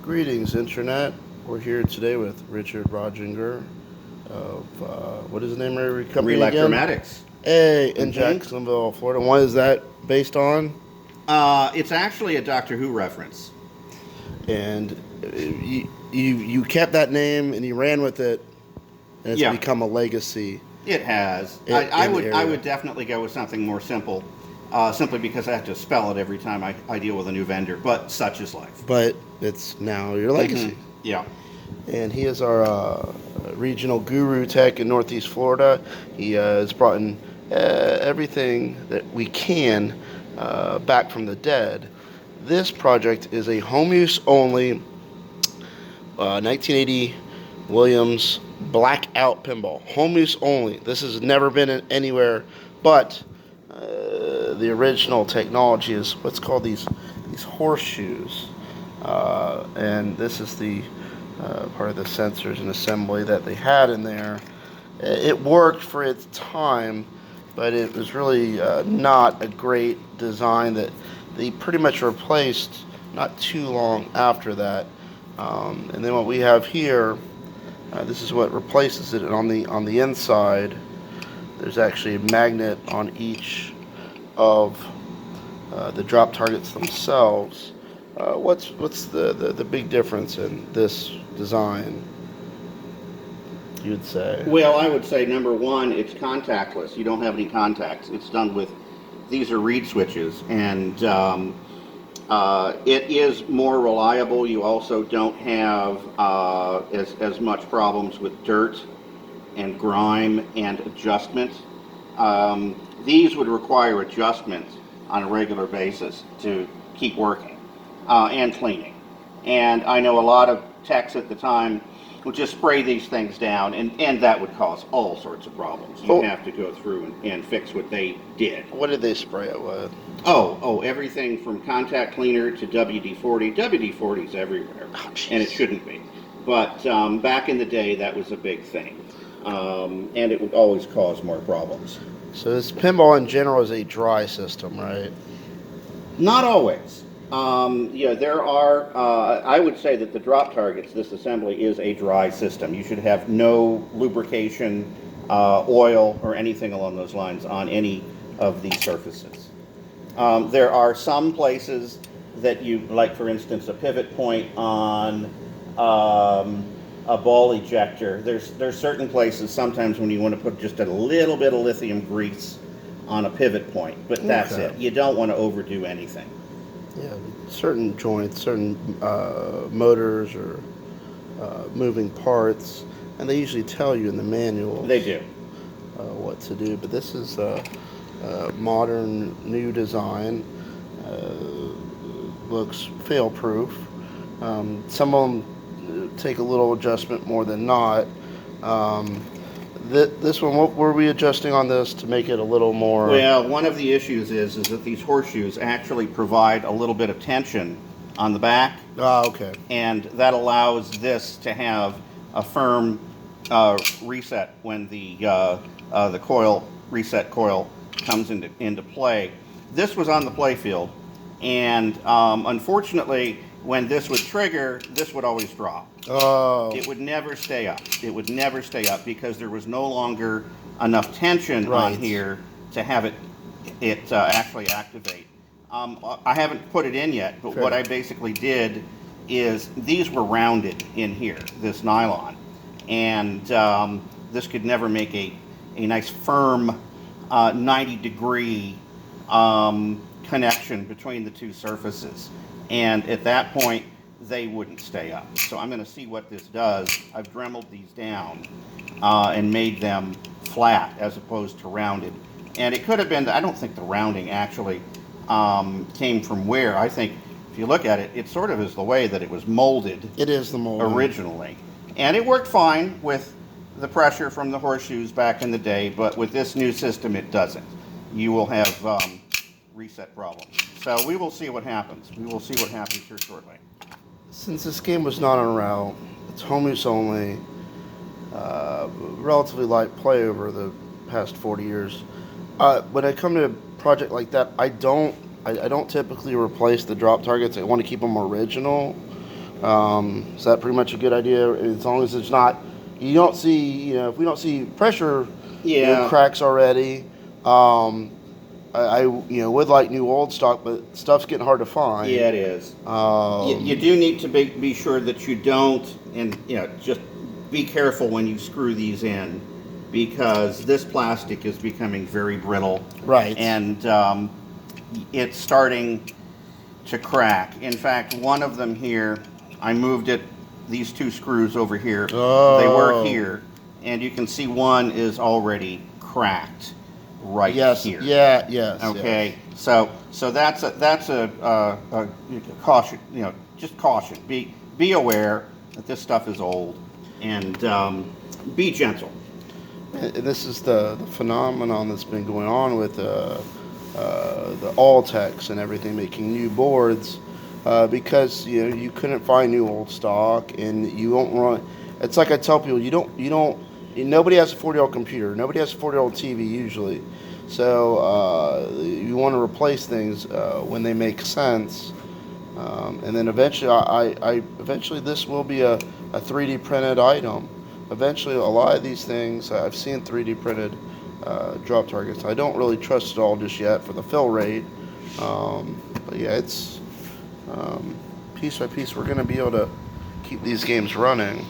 Greetings, Internet. We're here today with Richard Roginger of, what is the name of your company again? Reelectromatics. Hey, in Mm-hmm. Jacksonville, Florida. And what is that based on? It's actually a Doctor Who reference. And you kept that name and you ran with it, and it's Yeah, become a legacy it has. I in the would I area. would definitely go with something more simple, simply because I have to spell it every time I deal with a new vendor. But such is life. But it's now your Mm-hmm. legacy. Yeah. And he is our regional guru tech in Northeast Florida. He has brought in everything that we can back from the dead. This project is a home use only 1980 Williams blackout pinball. Home use only. This has never been anywhere, but the original technology is what's called these horseshoes, and this is the part of the sensors and assembly that they had in there. It worked for its time, but it was really not a great design that they pretty much replaced not too long after that. And then what we have here, this is what replaces it. And on the inside, there's actually a magnet on each of the drop targets themselves. What's the big difference in this design? You'd say. Well, I would say number one, it's contactless. You don't have any contacts. It's done with these are reed switches, and it is more reliable. You also don't have as much problems with dirt and grime and adjustment. These would require adjustment on a regular basis to keep working and cleaning. And I know a lot of techs at the time would just spray these things down, and that would cause all sorts of problems. You Oh, have to go through and fix what they did. what did they spray it with? Everything from contact cleaner to WD-40. WD-40 is everywhere, Oh, and it jeez. shouldn't be. But back in the day, that was a big thing, and it would always cause more problems. So this pinball in general is a dry system, right? Not always. There are. I would say that the drop targets, this assembly is a dry system. You should have no lubrication, oil, or anything along those lines on any of these surfaces. There are some places that you, like for instance, a pivot point on a ball ejector. There's certain places sometimes when you want to put just a little bit of lithium grease on a pivot point, but that's Okay. it. You don't want to overdo anything. Yeah, certain joints, certain motors or moving parts, and they usually tell you in the manuals They do. what to do. But this is a modern, new design. Looks fail-proof. Some of them take a little adjustment more than not. Um, this one, what were we adjusting on this to make it a little more? Well, one of the issues is that these horseshoes actually provide a little bit of tension on the back, Ah, okay. and that allows this to have a firm reset when the coil reset coil comes into play. This was on the playfield, and unfortunately, when this would trigger, this would always drop. Oh, It would never stay up. It would never stay up because there was no longer enough tension right. on here to have it actually activate. I haven't put it in yet, but Fair. what I basically did is these were rounded in here, this nylon, and this could never make a nice firm 90-degree connection between the two surfaces. And at that point, they wouldn't stay up. So I'm going to see what this does. I've dremeled these down and made them flat as opposed to rounded. And it could have been, I don't think the rounding actually came from where. I think if you look at it, it sort of is the way that it was molded It is the mold. originally. And it worked fine with the pressure from the horseshoes back in the day, but with this new system, it doesn't. You will have reset problems. So we will see what happens. We will see what happens here shortly. Since this game was not on route, it's home use only, relatively light play over the past 40 years. When I come to a project like that, I don't typically replace the drop targets. I want to keep them original. Is that pretty much a good idea? As long as it's not, you don't see, if we don't see pressure, Yeah. cracks already. I would like new old stock, but stuff's getting hard to find. Yeah, it is. You do need to be sure that you don't, and just be careful when you screw these in, because this plastic is becoming very brittle. Right. And it's starting to crack. In fact, one of them here, I moved these two screws over here. Oh. They were here, and you can see one is already cracked right Yes. here. Yeah. Yes. Okay, so that's a caution. Just caution. Be aware that this stuff is old, and be gentle. And this is the phenomenon that's been going on with the Alltex and everything making new boards, because you couldn't find new old stock, and you won't run. It's like I tell people, nobody has a 40-year-old computer, nobody has a 40-year-old TV usually, so you want to replace things when they make sense, and then eventually this will be a 3D printed item. Eventually, a lot of these things, I've seen 3D printed drop targets. I don't really trust it all just yet for the fill rate. But yeah, it's piece by piece. We're going to be able to keep these games running.